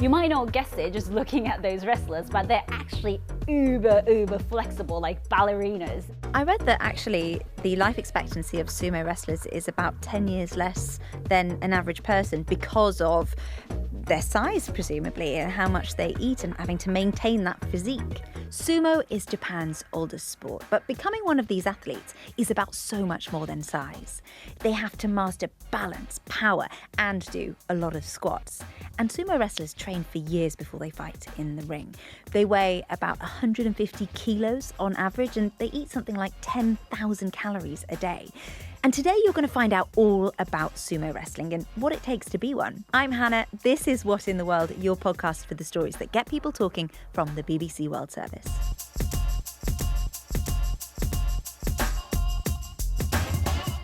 You might not guess it just looking at those wrestlers, but they're actually uber flexible, like ballerinas. I read that actually the life expectancy of sumo wrestlers is about 10 years less than an average person because of their size, presumably, and how much they eat and having to maintain that physique. Sumo is Japan's oldest sport, but becoming one of these athletes is about so much more than size. They have to master balance, power, and do a lot of squats. And sumo wrestlers train for years before they fight in the ring. They weigh about 150 kilos on average, and they eat something like 10,000 calories a day. And today you're going to find out all about sumo wrestling and what it takes to be one. I'm Hannah. This is What in the World, your podcast for the stories that get people talking from the BBC World Service.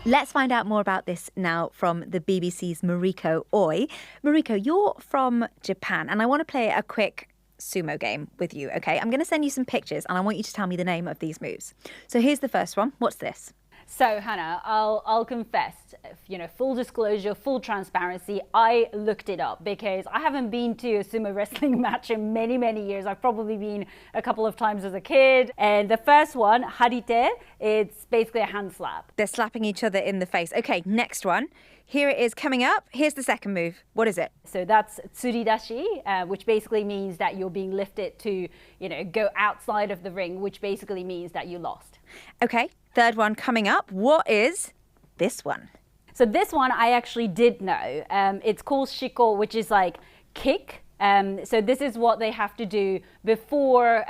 Let's find out more about this now from the BBC's Mariko Oi. Mariko, you're from Japan, and I want to play a quick sumo game with you, okay? I'm going to send you some pictures, and I want you to tell me the name of these moves. So here's the first one. What's this? So Hannah, I'll confess, full disclosure, full transparency, I looked it up because I haven't been to a sumo wrestling match in many years. I've probably been a couple of times as a kid. And the first one, harite, it's basically a hand slap. They're slapping each other in the face. Okay, next one. Here it is coming up. Here's the second move. What is it? So that's tsuridashi, which basically means that you're being lifted to, go outside of the ring, which basically means that you lost. Okay, third one coming up. What is this one? So this one I actually did know. It's called shiko, which is like kick. So this is what they have to do before,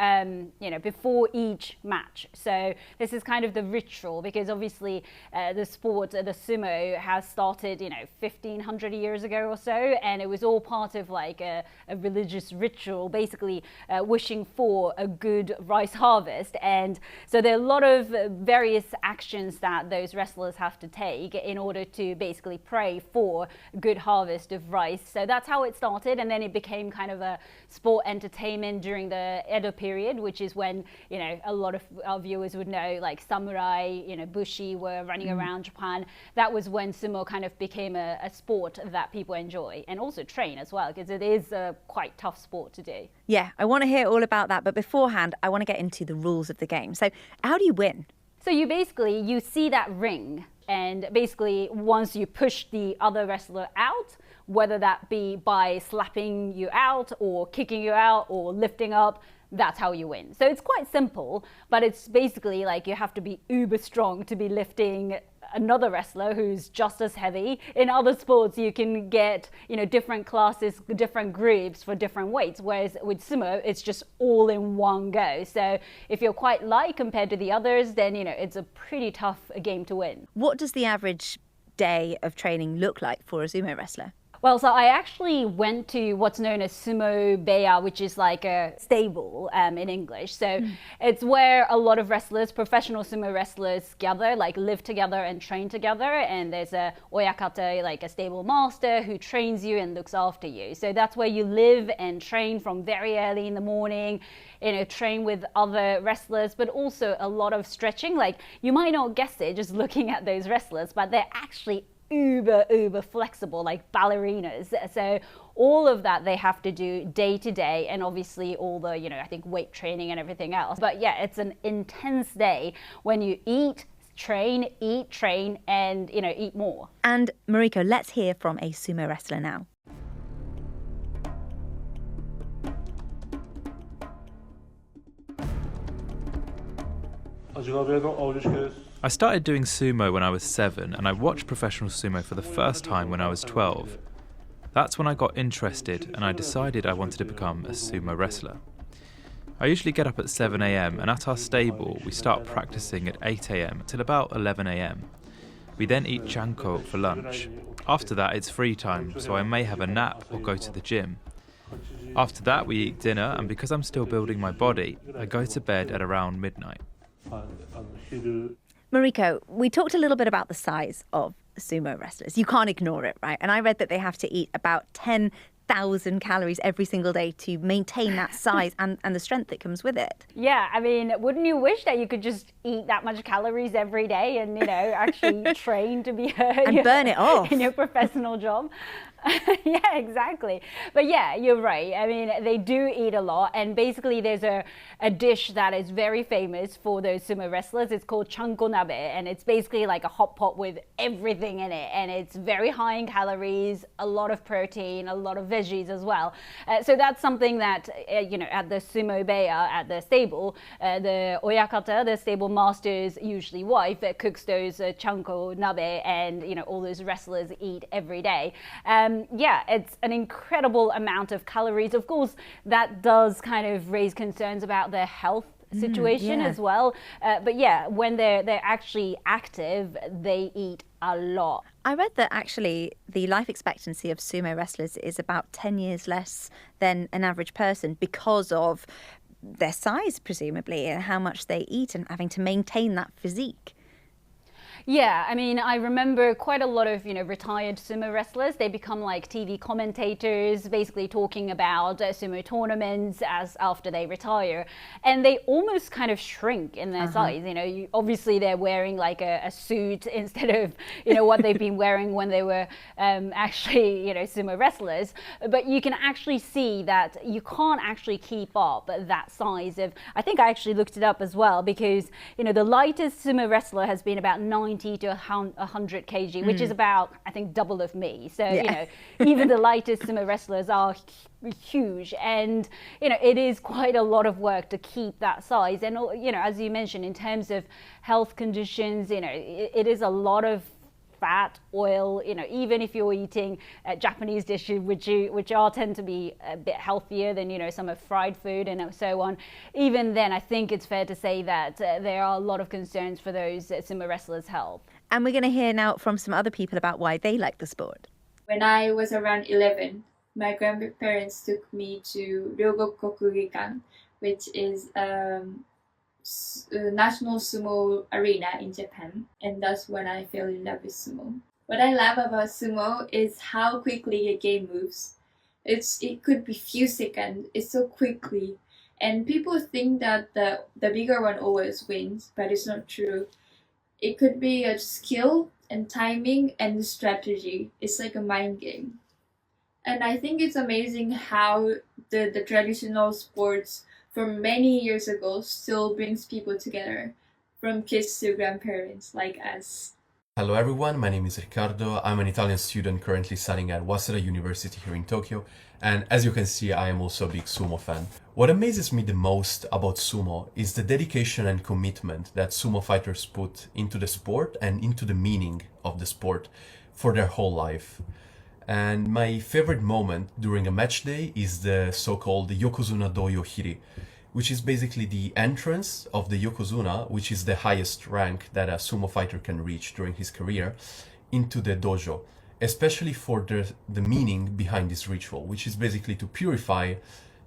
before each match. So this is kind of the ritual because obviously the sport, the sumo has started, 1,500 years ago or so. And it was all part of like a religious ritual, basically wishing for a good rice harvest. And so there are a lot of various actions that those wrestlers have to take in order to basically pray for a good harvest of rice. So that's how it started. And then it became kind of a sport entertainment during the Edo period, which is when, a lot of our viewers would know, like samurai, bushi were running around Japan. That was when sumo kind of became a sport that people enjoy and also train as well, because it is a quite tough sport to do. Yeah, I want to hear all about that. But beforehand, I want to get into the rules of the game. So how do you win? So you see that ring, and basically once you push the other wrestler out, whether that be by slapping you out or kicking you out or lifting up, that's how you win. So it's quite simple, but it's basically like you have to be uber strong to be lifting another wrestler who's just as heavy. In other sports, you can get, different classes, different groups for different weights, whereas with sumo, it's just all in one go. So if you're quite light compared to the others, then, it's a pretty tough game to win. What does the average day of training look like for a sumo wrestler? Well, so I actually went to what's known as sumo beya, which is like a stable in English. So it's where a lot of wrestlers, professional sumo wrestlers gather, like live together and train together. And there's a oyakata, like a stable master who trains you and looks after you. So that's where you live and train from very early in the morning, train with other wrestlers, but also a lot of stretching. Like you might not guess it just looking at those wrestlers, but they're actually uber flexible, like ballerinas. So all of that they have to do day to day, and obviously all the I think weight training and everything else. But yeah, it's an intense day when you eat, train, and eat more. And Mariko, let's hear from a sumo wrestler now. I started doing sumo when I was 7, and I watched professional sumo for the first time when I was 12. That's when I got interested and I decided I wanted to become a sumo wrestler. I usually get up at 7 a.m, and at our stable we start practicing at 8 a.m. till about 11 a.m. We then eat chanko for lunch. After that it's free time, so I may have a nap or go to the gym. After that we eat dinner, and because I'm still building my body, I go to bed at around midnight. Mariko, we talked a little bit about the size of sumo wrestlers. You can't ignore it, right? And I read that they have to eat about 10,000 calories every single day to maintain that size and the strength that comes with it. Yeah, I mean, wouldn't you wish that you could just eat that much calories every day and, actually train to be and burn it off in your professional job? Yeah, exactly. But yeah, you're right. I mean, they do eat a lot. And basically, there's a dish that is very famous for those sumo wrestlers. It's called chanko nabe. And it's basically like a hot pot with everything in it. And it's very high in calories, a lot of protein, a lot of veggies as well. So that's something that, at the sumo beya, at the stable, the oyakata, the stable master's usually wife, cooks those chanko nabe, and, all those wrestlers eat every day. Yeah, it's an incredible amount of calories. Of course, that does kind of raise concerns about their health situation as well. But yeah, when they're actually active, they eat a lot. I read that actually the life expectancy of sumo wrestlers is about 10 years less than an average person because of their size, presumably, and how much they eat and having to maintain that physique. Yeah, I mean, I remember quite a lot of, retired sumo wrestlers. They become like TV commentators, basically talking about sumo tournaments after they retire. And they almost kind of shrink in their size. Obviously they're wearing like a suit instead of, what they've been wearing when they were actually, sumo wrestlers. But you can actually see that you can't actually keep up that size of, I think I actually looked it up as well, because, the lightest sumo wrestler has been about 90 to 100 kg, which is about, I think, double of me. So, even the lightest sumo wrestlers are huge, and, it is quite a lot of work to keep that size. And, as you mentioned, in terms of health conditions, it is a lot of fat, oil, even if you're eating Japanese dishes, which are tend to be a bit healthier than, some of fried food and so on. Even then, I think it's fair to say that there are a lot of concerns for those sumo wrestlers' health. And we're going to hear now from some other people about why they like the sport. When I was around 11, my grandparents took me to Ryogok Kokugikan, which is national sumo arena in Japan, and that's when I fell in love with sumo. What I love about sumo is how quickly a game moves. It could be few seconds, it's so quickly, and people think that the bigger one always wins, but it's not true. It could be a skill and timing and strategy. It's like a mind game. And I think it's amazing how the traditional sports from many years ago still brings people together, from kids to grandparents like us. Hello everyone, my name is Riccardo. I'm an Italian student currently studying at Waseda University here in Tokyo, and as you can see, I am also a big sumo fan. What amazes me the most about sumo is the dedication and commitment that sumo fighters put into the sport and into the meaning of the sport for their whole life. And my favorite moment during a match day is the so-called Yokozuna Doyo Hiri, which is basically the entrance of the Yokozuna, which is the highest rank that a sumo fighter can reach during his career, into the dojo, especially for the meaning behind this ritual, which is basically to purify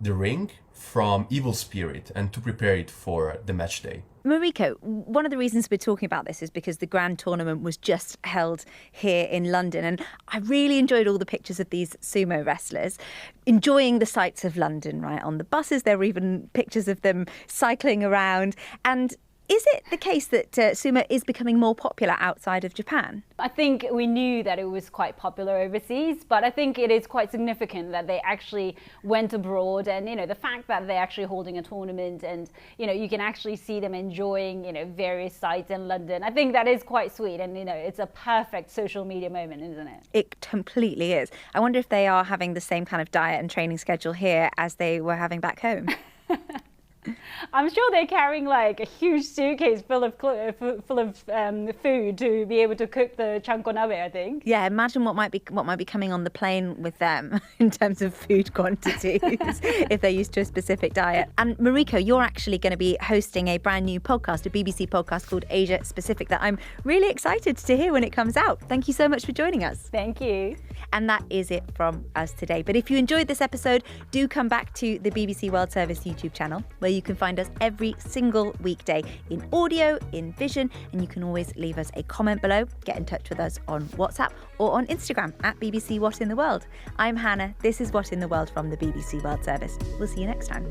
the ring from evil spirit and to prepare it for the match day. Mariko, one of the reasons we're talking about this is because the Grand Tournament was just held here in London, and I really enjoyed all the pictures of these sumo wrestlers enjoying the sights of London, right? On the buses, there were even pictures of them cycling around. And is it the case that sumo is becoming more popular outside of Japan? I think we knew that it was quite popular overseas, but I think it is quite significant that they actually went abroad, and the fact that they're actually holding a tournament, and you can actually see them enjoying various sites in London. I think that is quite sweet, and it's a perfect social media moment, isn't it? It completely is. I wonder if they are having the same kind of diet and training schedule here as they were having back home. I'm sure they're carrying like a huge suitcase full of food to be able to cook the chanko nabe, I think. Yeah, imagine what might be coming on the plane with them in terms of food quantities if they're used to a specific diet. And Mariko, you're actually going to be hosting a brand new podcast, a BBC podcast called Asia Specific, that I'm really excited to hear when it comes out. Thank you so much for joining us. Thank you. And that is it from us today. But if you enjoyed this episode, do come back to the BBC World Service YouTube channel, where you can find us every single weekday in audio, in vision, and you can always leave us a comment below. Get in touch with us on WhatsApp or on Instagram at BBC What in the World. I'm Hannah. This is What in the World from the BBC World Service. We'll see you next time.